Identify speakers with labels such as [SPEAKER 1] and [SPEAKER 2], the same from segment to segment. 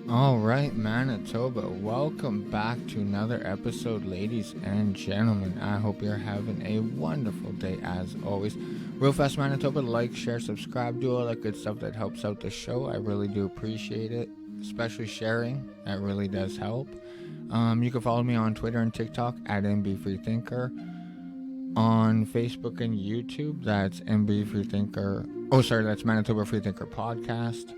[SPEAKER 1] All right, Manitoba, welcome back to another episode, ladies and gentlemen. I hope you're having a wonderful day as always. Real fast, Manitoba, like, share, subscribe, do all that good stuff that helps out the show. I really do appreciate it, especially sharing. That really does help. You can follow me on Twitter and TikTok at MBFreeThinker. On Facebook and YouTube, that's MB Freethinker. Oh, sorry, that's Manitoba Freethinker Podcast.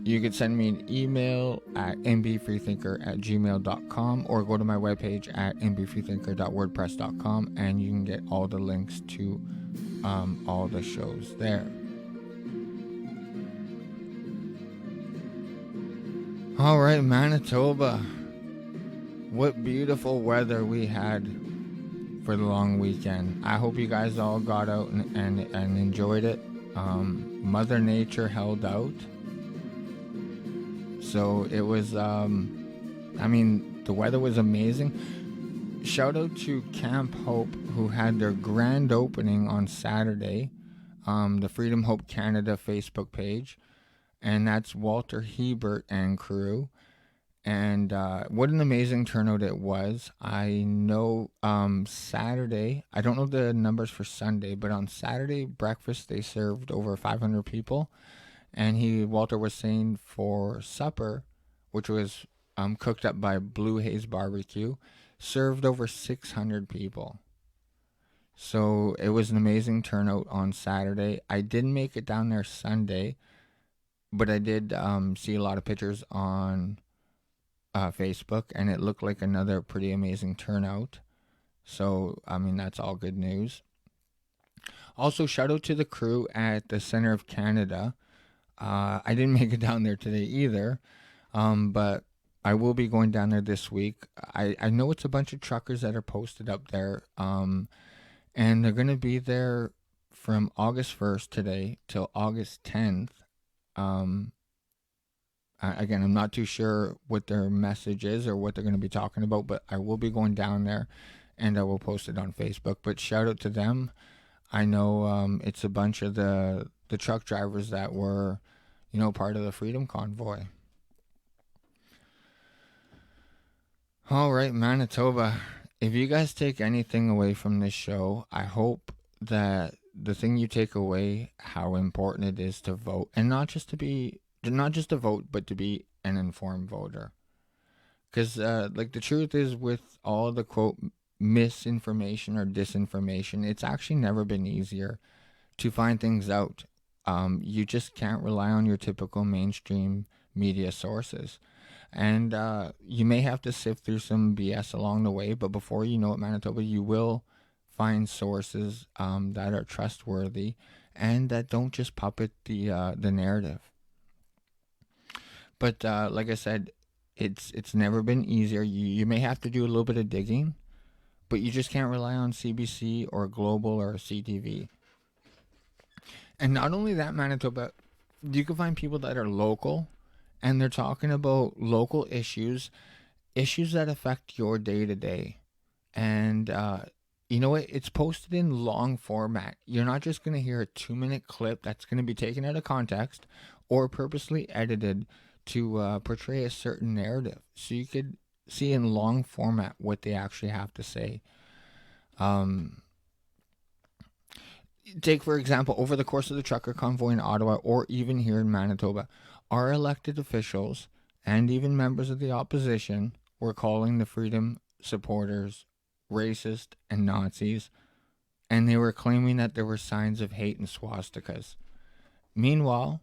[SPEAKER 1] You can send me an email at mbfreethinker@gmail.com or go to my webpage at mbfreethinker.wordpress.com and you can get all the links to all the shows there. All right, Manitoba. What beautiful weather we had for the long weekend. I hope you guys all got out and enjoyed it. Mother Nature held out. So it was, the weather was amazing. Shout out to Camp Hope, who had their grand opening on Saturday, the Freedom Hope Canada Facebook page. And that's Walter Hebert and crew. And what an amazing turnout it was. I know Saturday, I don't know the numbers for Sunday, but on Saturday breakfast they served over 500 people. And Walter was saying for supper, which was cooked up by Blue Haze Barbecue, served over 600 people. So it was an amazing turnout on Saturday. I didn't make it down there Sunday, but I did see a lot of pictures on Facebook, and it looked like another pretty amazing turnout. So, that's all good news. Also, shout out to the crew at the Center of Canada. I didn't make it down there today either, but I will be going down there this week. I know it's a bunch of truckers that are posted up there, and they're going to be there from August 1st today till August 10th. Again, I'm not too sure what their message is or what they're going to be talking about, but I will be going down there, and I will post it on Facebook. But shout out to them. I know it's a bunch of the truck drivers that were, part of the Freedom Convoy. All right, Manitoba. If you guys take anything away from this show, I hope that the thing you take away, how important it is to vote, and not just to vote, but to be an informed voter. Because, the truth is, with all the quote misinformation or disinformation, it's actually never been easier to find things out. You just can't rely on your typical mainstream media sources. And you may have to sift through some BS along the way, but before you know it, Manitoba, you will find sources that are trustworthy and that don't just puppet the narrative. But like I said, it's never been easier. You may have to do a little bit of digging, but you just can't rely on CBC or Global or CTV. And not only that, Manitoba, you can find people that are local, and they're talking about local issues that affect your day-to-day. And you know what? It's posted in long format. You're not just going to hear a 2-minute clip that's going to be taken out of context or purposely edited to portray a certain narrative. So you could see in long format what they actually have to say. Take, for example, over the course of the trucker convoy in Ottawa or even here in Manitoba, our elected officials and even members of the opposition were calling the Freedom supporters racist and Nazis, and they were claiming that there were signs of hate and swastikas. Meanwhile,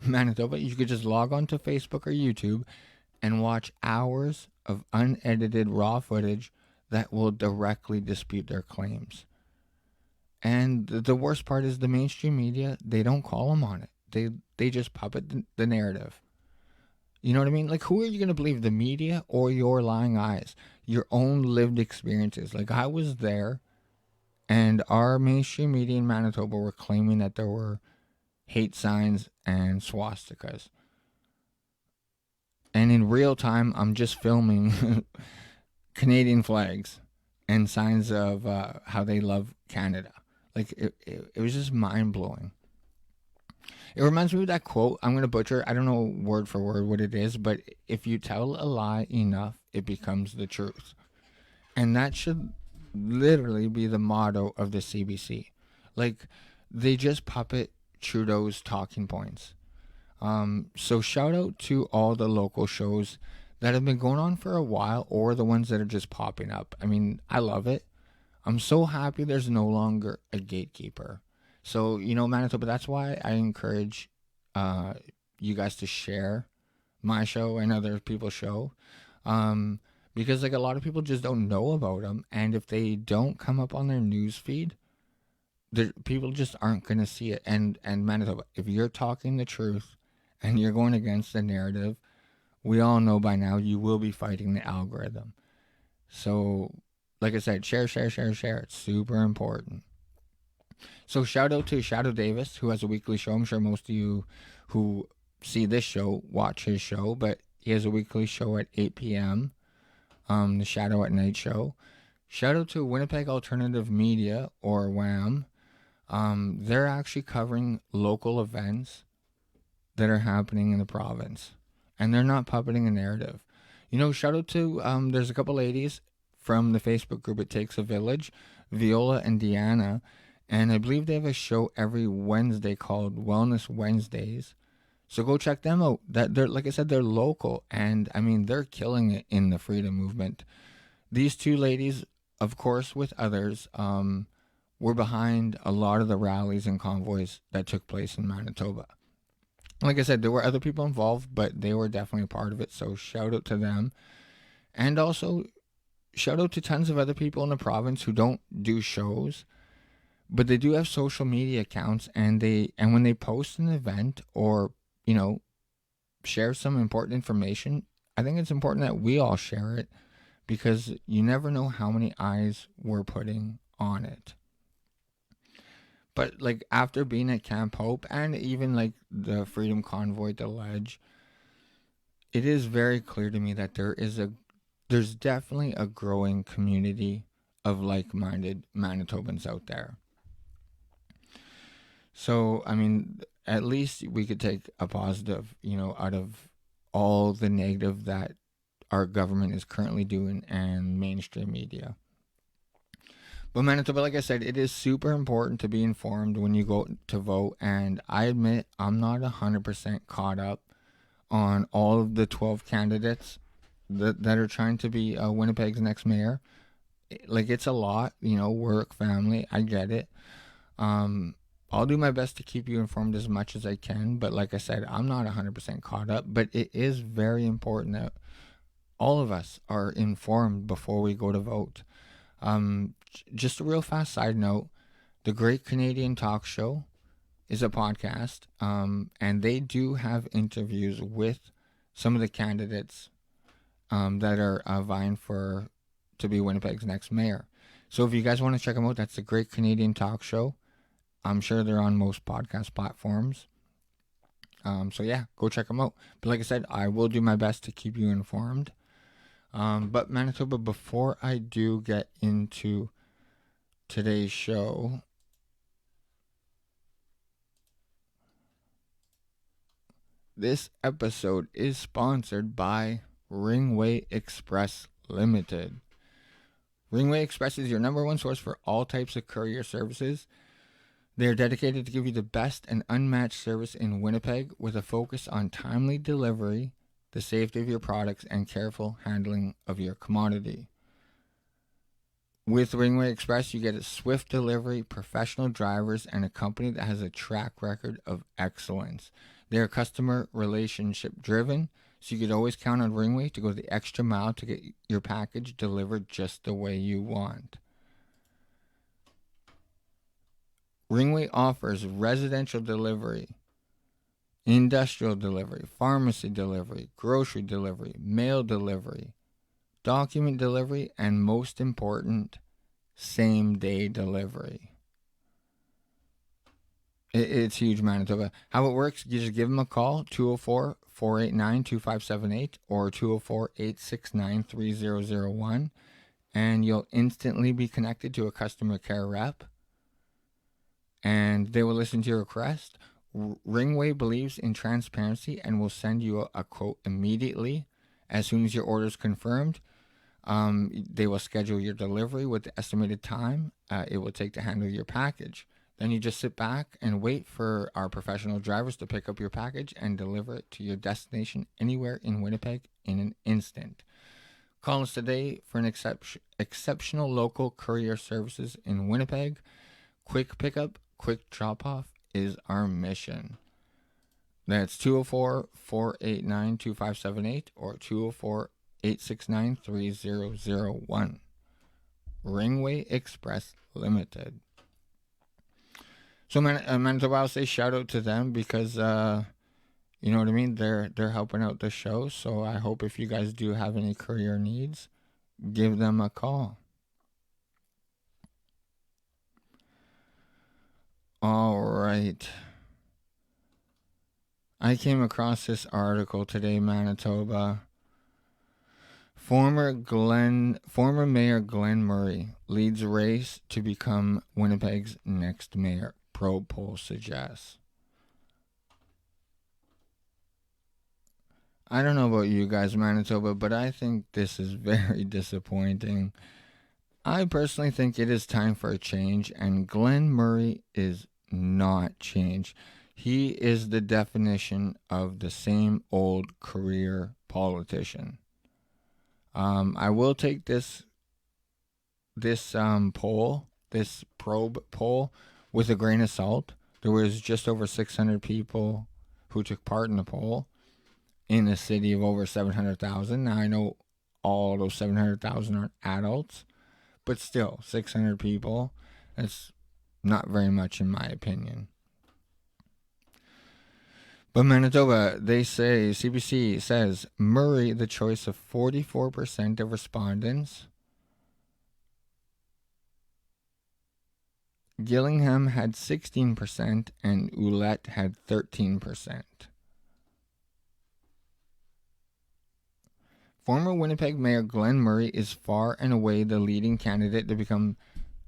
[SPEAKER 1] Manitoba, you could just log on to Facebook or YouTube and watch hours of unedited raw footage that will directly dispute their claims. And the worst part is the mainstream media, they don't call them on it. They just puppet the narrative. You know what I mean? Like, who are you going to believe, the media or your lying eyes? Your own lived experiences. Like, I was there, and our mainstream media in Manitoba were claiming that there were hate signs and swastikas. And in real time, I'm just filming Canadian flags and signs of how they love Canada. Like, it was just mind-blowing. It reminds me of that quote. I'm going to butcher. I don't know word for word what it is, but if you tell a lie enough, it becomes the truth. And that should literally be the motto of the CBC. Like, they just puppet Trudeau's talking points. So shout out to all the local shows that have been going on for a while, or the ones that are just popping up. I mean, I love it. I'm so happy there's no longer a gatekeeper. So, Manitoba, that's why I encourage uh, you guys to share my show and other people's show. Um, because, like, a lot of people just don't know about them. And if they don't come up on their news feed, people just aren't going to see it. And Manitoba, if you're talking the truth and you're going against the narrative, we all know by now you will be fighting the algorithm. So, like I said, share, share, share, share. It's super important. So shout out to Shadow Davis, who has a weekly show. I'm sure most of you who see this show watch his show, but he has a weekly show at 8 p.m. The Shadow at Night show. Shout out to Winnipeg Alternative Media, or WAM. They're actually covering local events that are happening in the province, and they're not puppeting a narrative. Shout out to there's a couple ladies from the Facebook group It Takes a Village, Viola and Deanna, and I believe they have a show every Wednesday called Wellness Wednesdays. So go check them out. That they're, like I said, they're local, and I mean they're killing it in the freedom movement. These two ladies, of course, with others, were behind a lot of the rallies and convoys that took place in Manitoba. Like I said, there were other people involved, but they were definitely a part of it. So shout out to them, and also shout out to tons of other people in the province who don't do shows, but they do have social media accounts, and when they post an event or share some important information, I think it's important that we all share it, because you never know how many eyes we're putting on it. But like after being at Camp Hope and even like the Freedom Convoy to Ledge, it is very clear to me that there's definitely a growing community of like-minded Manitobans out there. So, I mean, at least we could take a positive, out of all the negative that our government is currently doing and mainstream media. But Manitoba, like I said, it is super important to be informed when you go to vote. And I admit I'm not 100% caught up on all of the 12 candidates that are trying to be Winnipeg's next mayor. Like, it's a lot, work, family. I get it. I'll do my best to keep you informed as much as I can. But like I said, I'm not 100% caught up. But it is very important that all of us are informed before we go to vote. Just a real fast side note, the Great Canadian Talk Show is a podcast, and they do have interviews with some of the candidates that are vying to be Winnipeg's next mayor. So if you guys want to check them out, that's the Great Canadian Talk Show. I'm sure they're on most podcast platforms. So yeah, go check them out. But like I said, I will do my best to keep you informed. But Manitoba, before I do get into today's show, this episode is sponsored by Ringway Express Ltd. Ringway Express is your number one source for all types of courier services. They are dedicated to give you the best and unmatched service in Winnipeg, with a focus on timely delivery, the safety of your products, and careful handling of your commodity. With Ringway Express, you get a swift delivery, professional drivers, and a company that has a track record of excellence. They are customer relationship driven, so you could always count on Ringway to go the extra mile to get your package delivered just the way you want. Ringway offers residential delivery, industrial delivery, pharmacy delivery, grocery delivery, mail delivery, document delivery, and most important, same-day delivery. It's huge, Manitoba. How it works, you just give them a call, 204-489-2578 or 204-869-3001, and you'll instantly be connected to a customer care rep, and they will listen to your request. Ringway believes in transparency and will send you a quote immediately as soon as your order is confirmed. They will schedule your delivery with the estimated time it will take to handle your package. Then you just sit back and wait for our professional drivers to pick up your package and deliver it to your destination anywhere in Winnipeg in an instant. Call us today for an exceptional local courier services in Winnipeg. Quick pickup, quick drop off is our mission. That's 204-489-2578 or 204-869-3001. Ringway Express Ltd. So Manitoba, I'll say shout out to them because you know what I mean. They're helping out the show. So I hope if you guys do have any courier needs, give them a call. All right. I came across this article today, Manitoba. Former Mayor Glen Murray leads race to become Winnipeg's next mayor, probe poll suggests. I don't know about you guys, Manitoba, but I think this is very disappointing. I personally think it is time for a change, and Glen Murray is not change. He is the definition of the same old career politician. I will take this poll, this probe poll, with a grain of salt. There was just over 600 people who took part in the poll in a city of over 700,000. Now, I know all those 700,000 aren't adults, but still, 600 people, that's not very much in my opinion. But Manitoba, they say, CBC says, Murray, the choice of 44% of respondents. Gillingham had 16% and Ouellette had 13%. Former Winnipeg Mayor Glen Murray is far and away the leading candidate to become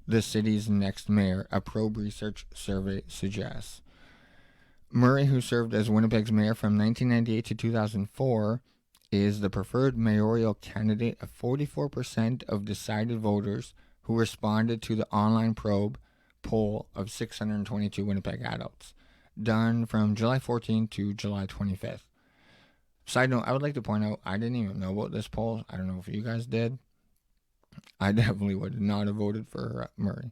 [SPEAKER 1] the city's next mayor, a probe research survey suggests. Murray, who served as Winnipeg's mayor from 1998 to 2004, is the preferred mayoral candidate of 44% of decided voters who responded to the online probe poll of 622 Winnipeg adults, done from July 14 to July 25th. Side note, I would like to point out, I didn't even know about this poll. I don't know if you guys did. I definitely would not have voted for Murray.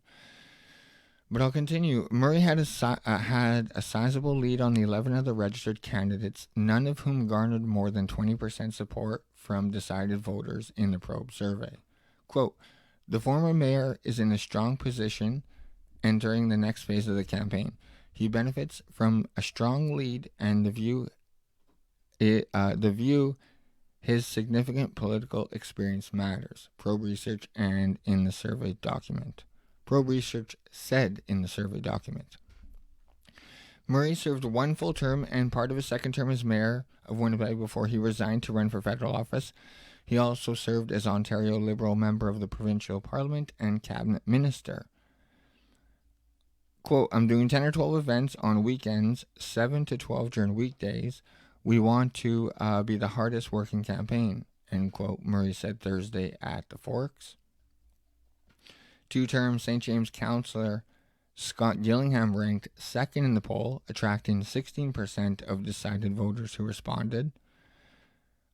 [SPEAKER 1] But I'll continue. Murray had a sizable lead on the 11 other registered candidates, none of whom garnered more than 20% support from decided voters in the probe survey. Quote, the former mayor is in a strong position entering the next phase of the campaign. He benefits from a strong lead and the view his significant political experience matters, probe research and in the survey document. Probe research said in the survey document. Murray served one full term and part of his second term as mayor of Winnipeg before he resigned to run for federal office. He also served as Ontario Liberal member of the provincial parliament and cabinet minister. Quote, I'm doing 10 or 12 events on weekends, 7 to 12 during weekdays. We want to be the hardest working campaign, end quote, Murray said Thursday at the Forks. Two-term St. James councillor Scott Gillingham ranked second in the poll, attracting 16% of decided voters who responded.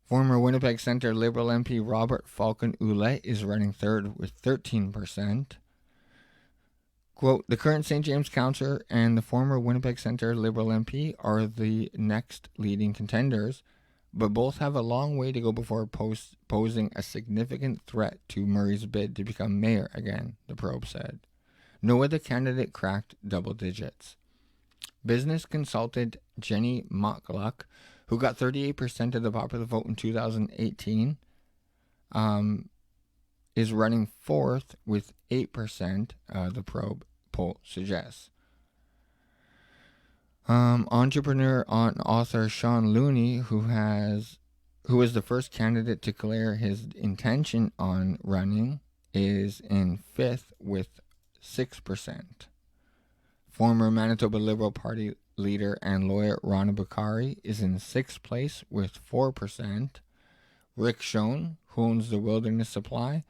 [SPEAKER 1] Former Winnipeg Centre Liberal MP Robert Falcon Ouellette is running third with 13%. Quote, the current St. James councillor and the former Winnipeg Centre Liberal MP are the next leading contenders, but both have a long way to go before posing a significant threat to Murray's bid to become mayor again, the probe said. No other candidate cracked double digits. Business consultant Jenny Mockluck, who got 38% of the popular vote in 2018, is running fourth with 8%, the probe poll suggests. Entrepreneur and author Sean Looney, who was the first candidate to declare his intention on running, is in fifth with 6%. Former Manitoba Liberal Party leader and lawyer Rana Bukhari is in 6th place with 4%. Rick Schoen, who owns the Wilderness Supply,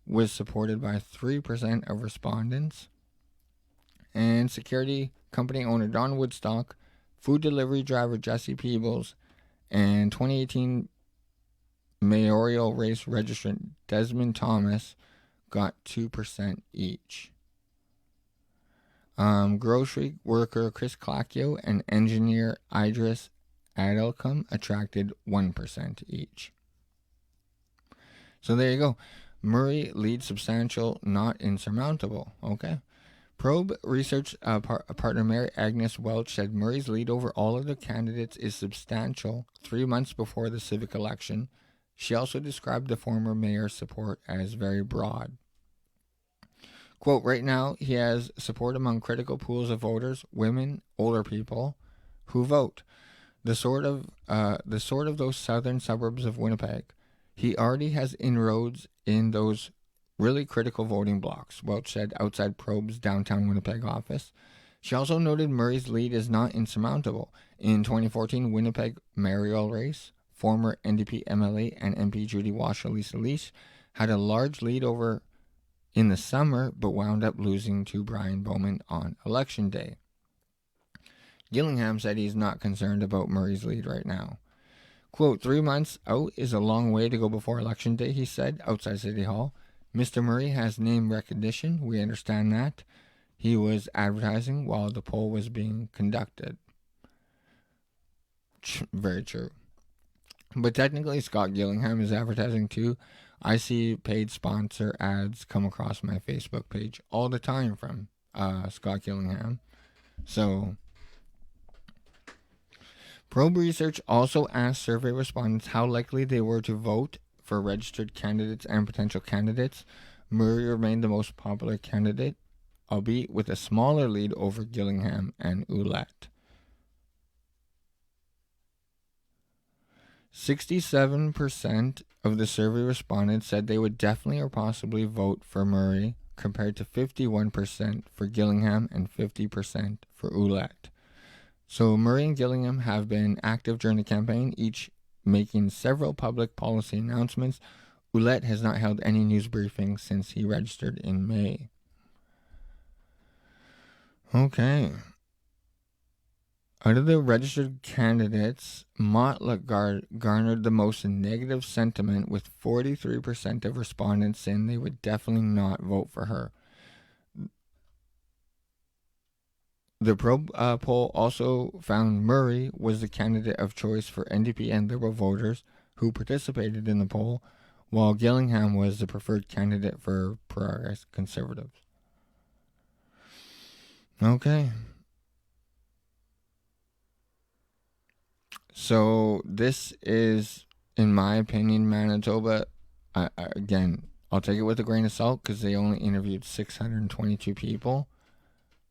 [SPEAKER 1] was supported by 3% of respondents. And security company owner Don Woodstock, food delivery driver Jesse Peebles, and 2018 mayoral race registrant Desmond Thomas got 2% each. Grocery worker Chris Clackio and engineer Idris Adelcom attracted 1% each. So there you go. Murray leads substantial, not insurmountable. Okay. Probe research partner Mary Agnes Welch said Murray's lead over all of the candidates is substantial 3 months before the civic election. She also described the former mayor's support as very broad. Quote, right now he has support among critical pools of voters, women, older people who vote. The sort of those southern suburbs of Winnipeg. He already has inroads in those really critical voting blocks, Welch said outside Probe's downtown Winnipeg office. She also noted Murray's lead is not insurmountable. In 2014 Winnipeg mayoral race, former NDP MLA and MP Judy Washer-Lisa Leash had a large lead over in the summer, but wound up losing to Brian Bowman on Election Day. Gillingham said he's not concerned about Murray's lead right now. Quote, 3 months out is a long way to go before Election Day, he said, outside City Hall. Mr. Murray has name recognition. We understand that. He was advertising while the poll was being conducted. Very true. But technically, Scott Gillingham is advertising too. I see paid sponsor ads come across my Facebook page all the time from Scott Gillingham. So, Probe Research also asked survey respondents how likely they were to vote for registered candidates and potential candidates. Murray remained the most popular candidate, albeit with a smaller lead over Gillingham and Ouellette. 67% of the survey respondents said they would definitely or possibly vote for Murray, compared to 51% for Gillingham and 50% for Ouellette. So Murray and Gillingham have been active during the campaign, each making several public policy announcements. Ouellette has not held any news briefings since he registered in May. Okay. Out of the registered candidates, Motley garnered the most negative sentiment, with 43% of respondents saying they would definitely not vote for her. The Probe poll also found Murray was the candidate of choice for NDP and Liberal voters who participated in the poll, while Gillingham was the preferred candidate for Progress Conservatives. Okay. So this is, in my opinion, Manitoba. Again, I'll take it with a grain of salt because they only interviewed 622 people.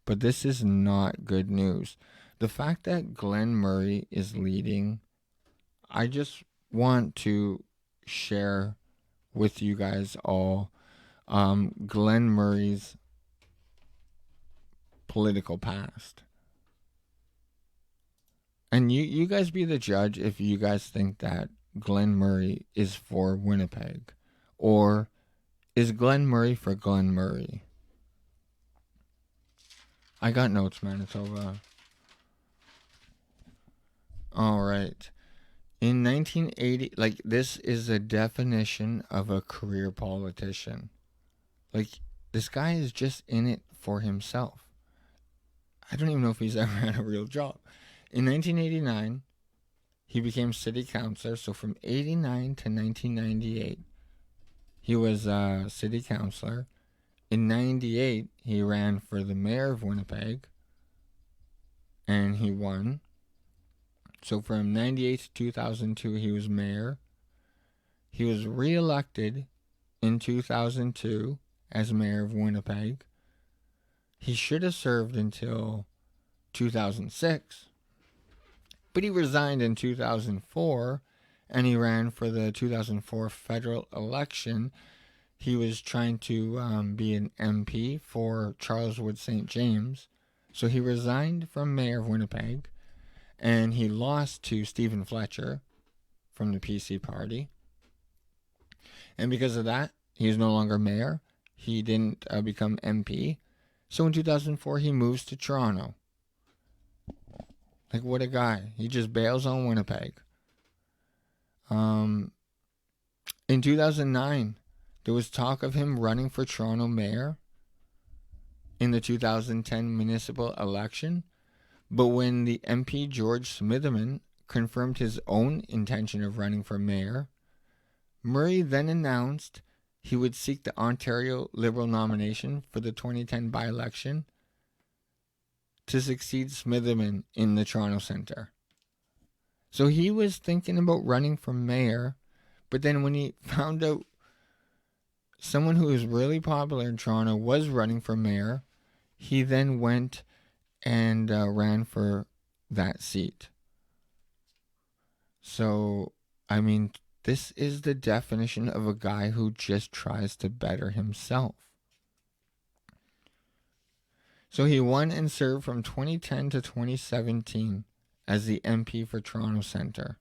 [SPEAKER 1] But this is not good news. The fact that Glen Murray is leading, I just want to share with you guys all Glen Murray's political past. And you guys be the judge if you guys think that Glen Murray is for Winnipeg. Or is Glen Murray for Glen Murray? I got notes, Manitoba. Alright. In 1980, like, this is a definition of a career politician. Like, this guy is just in it for himself. I don't even know if he's ever had a real job. In 1989, he became city councilor. So from 89 to 1998, he was a city councilor. In 98, he ran for the mayor of Winnipeg, and he won. So from 98 to 2002, he was mayor. He was re-elected in 2002 as mayor of Winnipeg. He should have served until 2006, but he resigned in 2004, and he ran for the 2004 federal election. He was trying to be an MP for Charleswood St. James, So he resigned from mayor of Winnipeg, and he lost to Stephen Fletcher from the PC party. And because of that, he's no longer mayor. He didn't become MP. So in 2004, he moves to Toronto. Like, what a guy. He just bails on Winnipeg. In 2009, there was talk of him running for Toronto mayor in the 2010 municipal election. But when the MP George Smitherman confirmed his own intention of running for mayor, Murray then announced he would seek the Ontario Liberal nomination for the 2010 by-election to succeed Smitherman in the Toronto Centre. So he was thinking about running for mayor, but then when he found out someone who was really popular in Toronto was running for mayor, he then went and ran for that seat. So, I mean, this is the definition of a guy who just tries to better himself. So he won and served from 2010 to 2017 as the MP for Toronto Centre.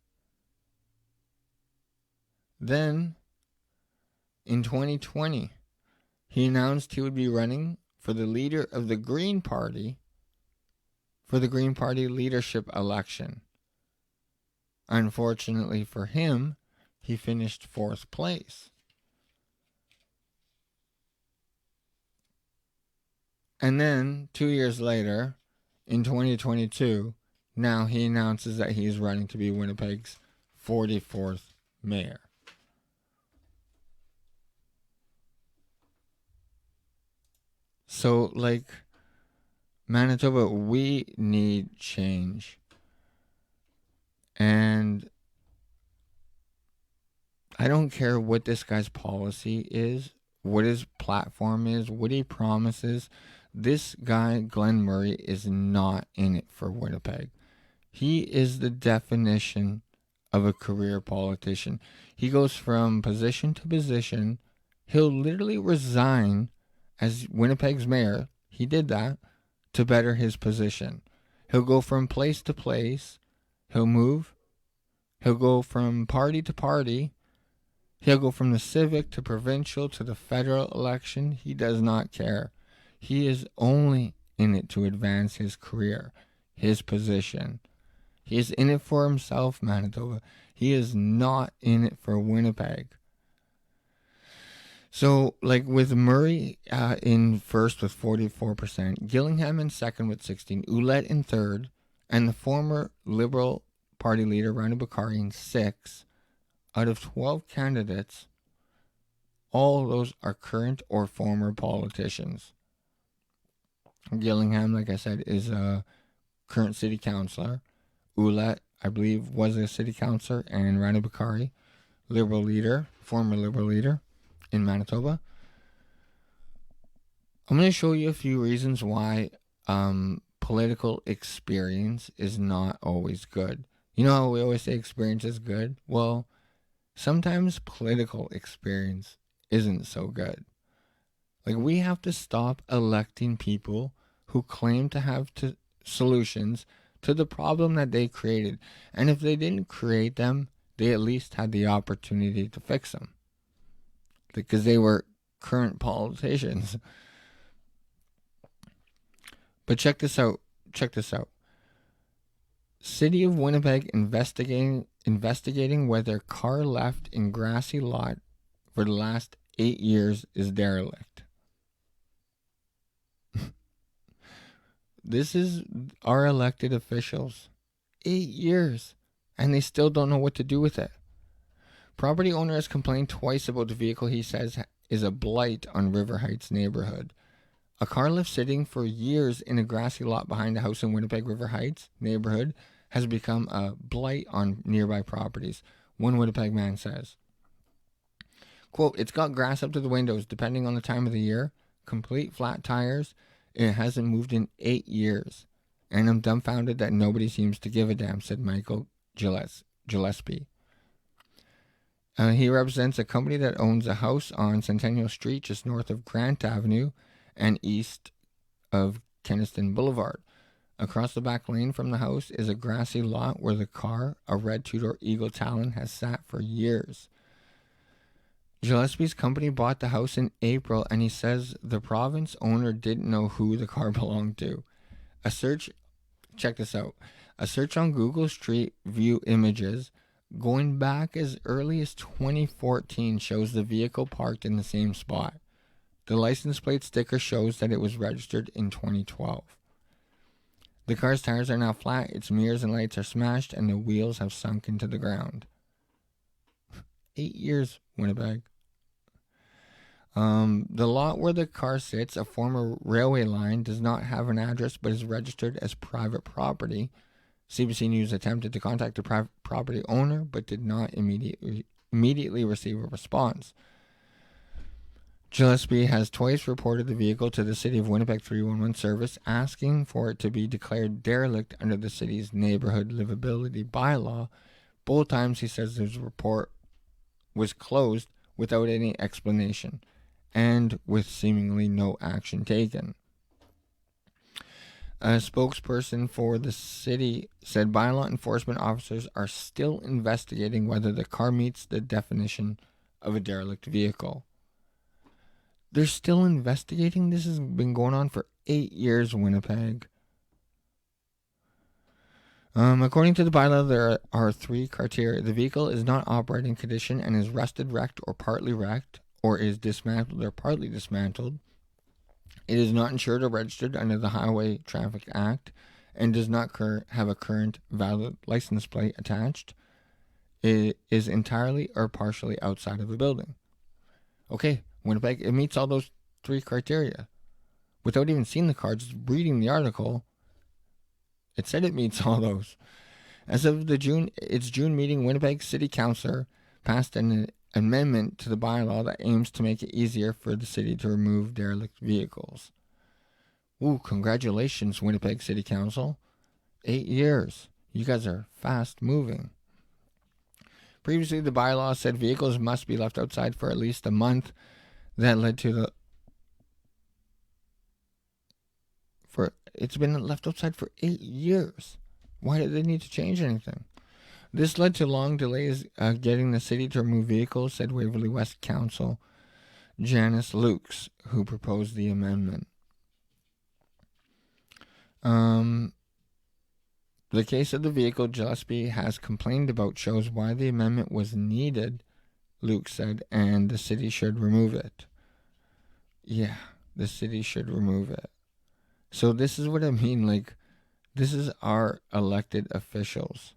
[SPEAKER 1] Then, in 2020, he announced he would be running for the leader of the Green Party for the Green Party leadership election. Unfortunately for him, he finished 4th place. And then, 2 years later, in 2022, now he announces that he's running to be Winnipeg's 44th mayor. So, like, Manitoba, we need change. And I don't care what this guy's policy is, what his platform is, what he promises. This guy, Glen Murray, is not in it for Winnipeg. He is the definition of a career politician. He goes from position to position. He'll literally resign as Winnipeg's mayor. He did that to better his position. He'll go from place to place. He'll move. He'll go from party to party. He'll go from the civic to provincial to the federal election. He does not care. He is only in it to advance his career, his position. He is in it for himself, Manitoba. He is not in it for Winnipeg. So, like with Murray in first with 44%, Gillingham in second with 16%, Ouellette in third, and the former Liberal Party leader, Rani Bakari, in 6, out of 12 candidates, all of those are current or former politicians. Gillingham, like I said, is a current city councillor. Ouellette, I believe, was a city councillor, and Rani Bakari, Liberal leader, former Liberal leader in Manitoba. I'm going to show you a few reasons why political experience is not always good. You know how we always say experience is good? Well, sometimes political experience isn't so good. Like, we have to stop electing people who claim to have solutions to the problem that they created. And if they didn't create them, they at least had the opportunity to fix them, because they were current politicians. But check this out. City of Winnipeg investigating whether car left in grassy lot for the last 8 years is derelict. This is our elected officials. 8 years. And they still don't know what to do with it. Property owner has complained twice about the vehicle he says is a blight on River Heights neighborhood. A car left sitting for years in a grassy lot behind a house in Winnipeg River Heights neighborhood has become a blight on nearby properties, one Winnipeg man says. Quote, "It's got grass up to the windows depending on the time of the year, complete flat tires. It hasn't moved in 8 years. And I'm dumbfounded that nobody seems to give a damn," said Michael Gillespie. He represents a company that owns a house on Centennial Street just north of Grant Avenue and east of Keniston Boulevard. Across the back lane from the house is a grassy lot where the car, a red two-door Eagle Talon, has sat for years. Gillespie's company bought the house in April, and he says the province owner didn't know who the car belonged to. Check this out, a search on Google Street View images going back as early as 2014 shows the vehicle parked in the same spot. The license plate sticker shows that it was registered in 2012. The car's tires are now flat, its mirrors and lights are smashed, and the wheels have sunk into the ground. 8 years, Winnipeg. The lot where the car sits, a former railway line, does not have an address but is registered as private property. CBC News attempted to contact the property owner but did not immediately receive a response. Gillespie has twice reported the vehicle to the City of Winnipeg 311 service, asking for it to be declared derelict under the city's neighborhood livability bylaw. Both times he says his report was closed without any explanation and with seemingly no action taken. A spokesperson for the city said bylaw enforcement officers are still investigating whether the car meets the definition of a derelict vehicle. They're still investigating? This has been going on for 8 years, Winnipeg. According to the bylaw, there are 3 criteria. The vehicle is not operating condition and is rusted, wrecked, or partly wrecked, or is dismantled or partly dismantled. It is not insured or registered under the Highway Traffic Act and does not have a current valid license plate attached. It is entirely or partially outside of a building. Okay, Winnipeg, it meets all those 3 criteria. Without even seeing the car, just reading the article, it said it meets all those. As of its June meeting, Winnipeg City Council passed an amendment to the bylaw that aims to make it easier for the city to remove derelict vehicles. Ooh, congratulations, Winnipeg City Council. 8 years. You guys are fast moving. Previously, the bylaw said vehicles must be left outside for at least a month. That led to it's been left outside for 8 years. Why did they need to change anything? This led to long delays getting the city to remove vehicles, said Waverley West Council Janice Lukes, who proposed the amendment. The case of the vehicle Gillespie has complained about shows why the amendment was needed, Luke said, and the city should remove it. Yeah, the city should remove it. So this is what I mean, this is our elected officials.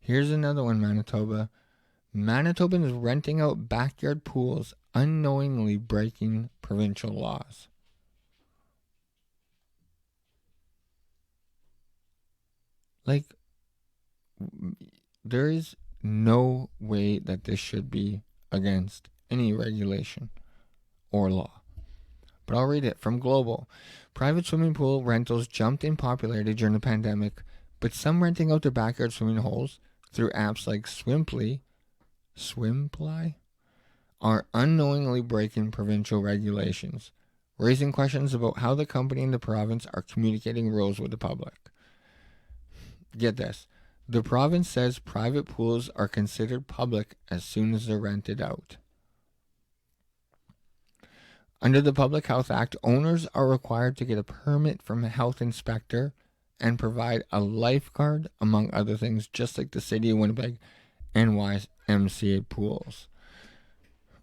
[SPEAKER 1] Here's another one, Manitoba. Manitobans renting out backyard pools, unknowingly breaking provincial laws. There is no way that this should be against any regulation or law. But I'll read it from Global. Private swimming pool rentals jumped in popularity during the pandemic, but some renting out their backyard swimming holes through apps like Swimply are unknowingly breaking provincial regulations, raising questions about how the company and the province are communicating rules with the public. Get this. The province says private pools are considered public as soon as they're rented out. Under the Public Health Act, owners are required to get a permit from a health inspector and provide a lifeguard, among other things, just like the City of Winnipeg and YMCA pools.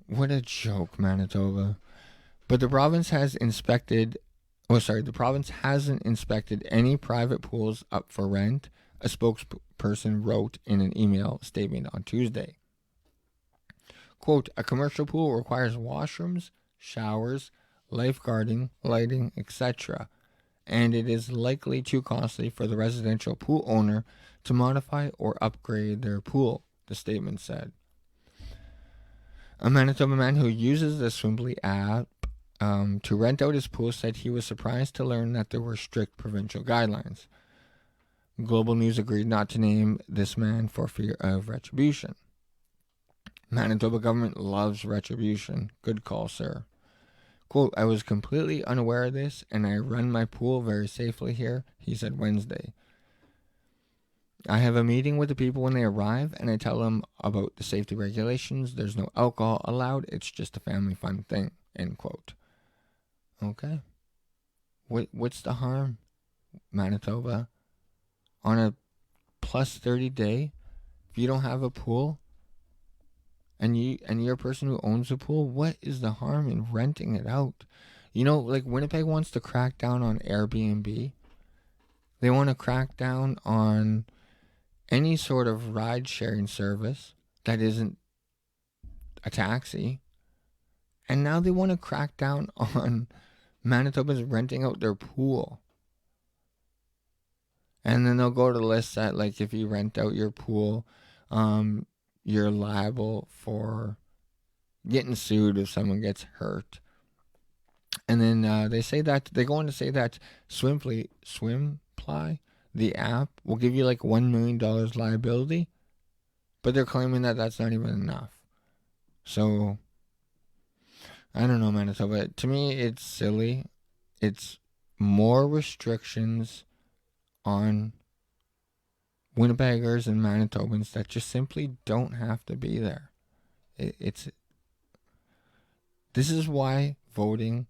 [SPEAKER 1] What a joke, Manitoba. But the province hasn't inspected any private pools up for rent, a spokesperson wrote in an email statement on Tuesday. Quote, a commercial pool requires washrooms, showers, lifeguarding, lighting, etc., and it is likely too costly for the residential pool owner to modify or upgrade their pool, the statement said. A Manitoba man who uses the Swimply app to rent out his pool said he was surprised to learn that there were strict provincial guidelines. Global News agreed not to name this man for fear of retribution. Manitoba government loves retribution. Good call, sir. Quote, I was completely unaware of this, and I run my pool very safely here, he said Wednesday. I have a meeting with the people when they arrive, and I tell them about the safety regulations. There's no alcohol allowed. It's just a family fun thing, end quote. Okay. What's the harm, Manitoba? On a plus 30 day, if you don't have a pool, and you're a person who owns a pool, what is the harm in renting it out? You know, like Winnipeg wants to crack down on Airbnb. They want to crack down on any sort of ride-sharing service that isn't a taxi. And now they want to crack down on Manitobans renting out their pool. And then they'll go to lists that, like, if you rent out your pool, you're liable for getting sued if someone gets hurt. And then they go on to say that Swimply, the app, will give you like $1 million liability, but they're claiming that that's not even enough. So, I don't know, Manitoba. To me, it's silly. It's more restrictions on Winnipeggers and Manitobans that just simply don't have to be there. This is why voting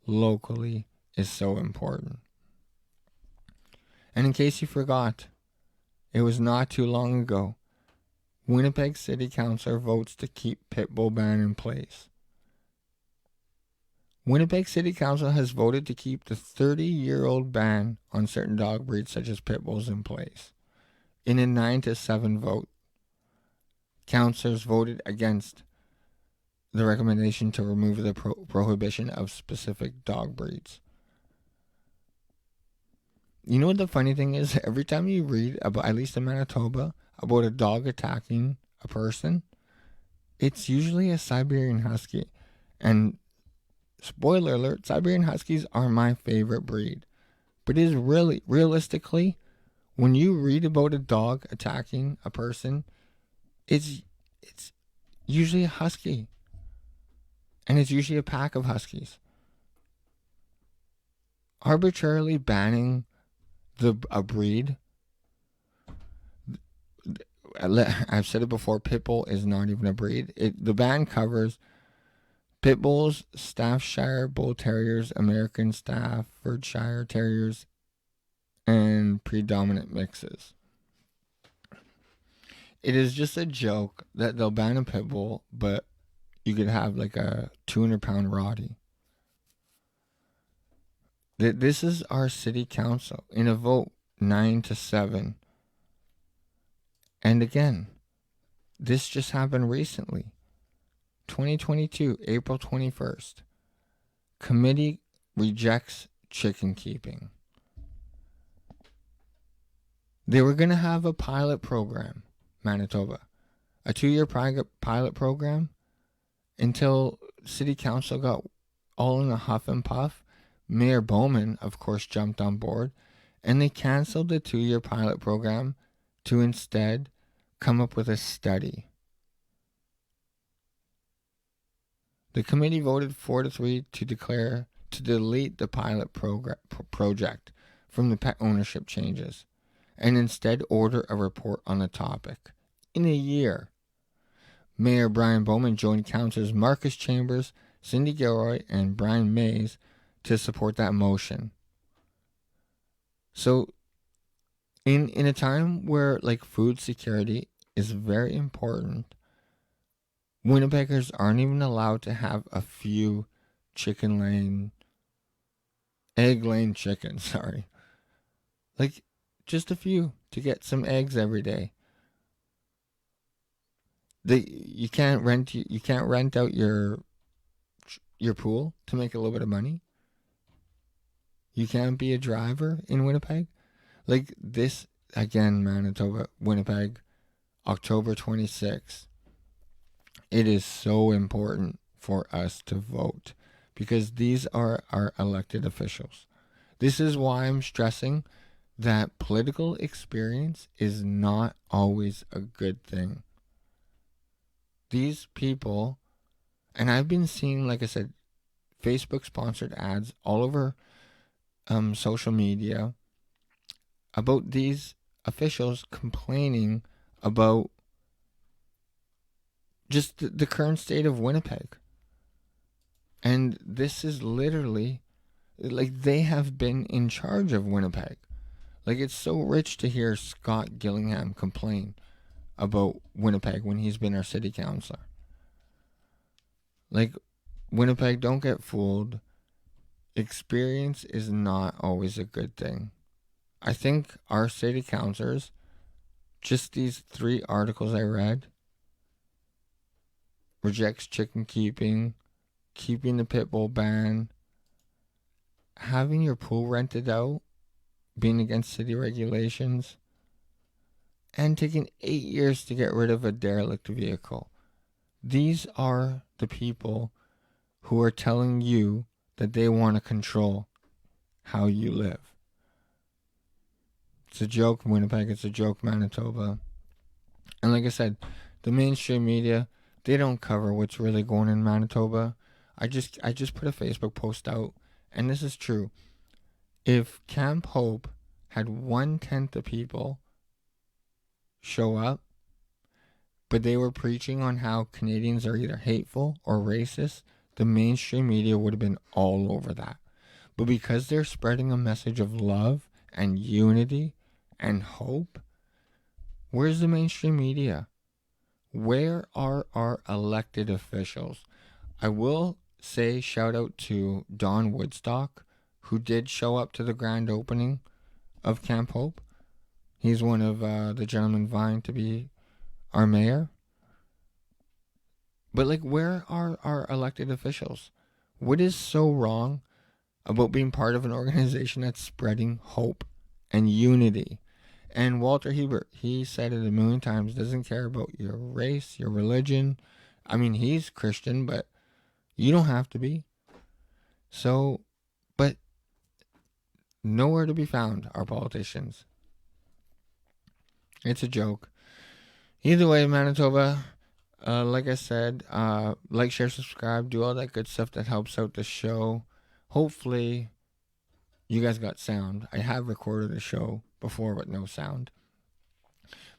[SPEAKER 1] locally is so important. And in case you forgot, it was not too long ago, Winnipeg City Council votes to keep pitbull ban in place. Winnipeg City Council has voted to keep the 30-year-old ban on certain dog breeds such as pit bulls in place. In a 9-7 vote, councillors voted against the recommendation to remove the prohibition of specific dog breeds. You know what the funny thing is? Every time you read about, at least in Manitoba, about a dog attacking a person, it's usually a Siberian Husky. And spoiler alert, Siberian Huskies are my favorite breed. But it is really, realistically, when you read about a dog attacking a person, it's usually a husky. And it's usually a pack of huskies. Arbitrarily banning a breed, I've said it before, pit bull is not even a breed. The ban covers pit bulls, Staffordshire Bull Terriers, American Staffordshire Terriers, and predominant mixes. It is just a joke that they'll ban a pit bull, but you could have like a 200-pound Rottie. This is our city council in a vote 9-7. And again, this just happened recently. 2022, April 21st. Committee rejects chicken keeping. They were going to have a pilot program, Manitoba. A 2-year pilot program until city council got all in a huff and puff. Mayor Bowman, of course, jumped on board, and they canceled the 2-year pilot program to instead come up with a study. The committee voted 4-3 to delete the pilot project from the pet ownership changes, and instead order a report on the topic. In a year, Mayor Brian Bowman joined councillors Marcus Chambers, Cindy Gilroy, and Brian Mays to support that motion. So, in a time where like food security is very important, Winnipeggers aren't even allowed to have a few egg-laying chickens, like just a few to get some eggs every day. You can't rent out your pool to make a little bit of money. You can't be a driver in Winnipeg. Like this, again, Manitoba, Winnipeg, October 26th. It is so important for us to vote because these are our elected officials. This is why I'm stressing that political experience is not always a good thing. These people, and I've been seeing, like I said, Facebook sponsored ads all over social media about these officials complaining about just the current state of Winnipeg. And this is literally, like, they have been in charge of Winnipeg. Like, it's so rich to hear Scott Gillingham complain about Winnipeg when he's been our city councilor. Like, Winnipeg, don't get fooled. Experience is not always a good thing. I think our city councilors, just these 3 articles I read, rejects chicken keeping, keeping the pit bull ban, having your pool rented out, being against city regulations, and taking 8 years to get rid of a derelict vehicle. These are the people who are telling you that they want to control how you live. It's a joke, Winnipeg. It's a joke, Manitoba. And like I said, the mainstream media, they don't cover what's really going on in Manitoba. I just put a Facebook post out, and this is true. If Camp Hope had 1/10 of people show up, but they were preaching on how Canadians are either hateful or racist, the mainstream media would have been all over that. But because they're spreading a message of love and unity and hope, where's the mainstream media? Where are our elected officials? I will say shout out to Don Woodstock, who did show up to the grand opening of Camp Hope. He's one of the gentlemen vying to be our mayor. But, like, where are our elected officials? What is so wrong about being part of an organization that's spreading hope and unity? And Walter Hebert, he said it a million times, doesn't care about your race, your religion. I mean, he's Christian, but you don't have to be. So, but nowhere to be found, our politicians. It's a joke. Either way, Manitoba, like I said, like, share, subscribe, do all that good stuff that helps out the show. Hopefully, you guys got sound. I have recorded a show before with no sound.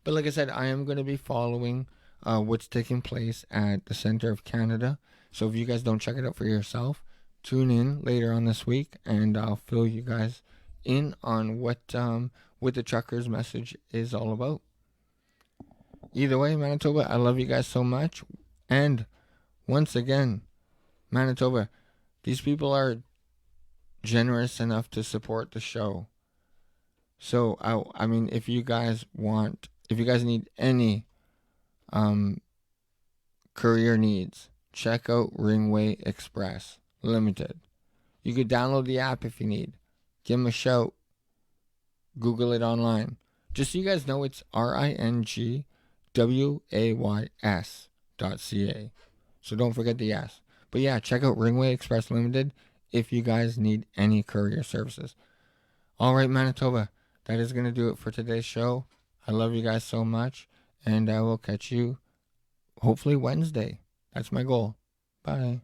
[SPEAKER 1] But like I said, I am going to be following what's taking place at the Center of Canada. So if you guys don't check it out for yourself, tune in later on this week, and I'll fill you guys in on what the truckers' message is all about. Either way, Manitoba, I love you guys so much. And once again, Manitoba, these people are generous enough to support the show. So, I mean, if you guys need any courier needs, check out Ringway Express Ltd. You could download the app if you need. Give them a shout. Google it online. Just so you guys know, it's ringways.ca. So don't forget the S. But yeah, check out Ringway Express Ltd. if you guys need any courier services. All right, Manitoba, that is going to do it for today's show. I love you guys so much, and I will catch you hopefully Wednesday. That's my goal. Bye.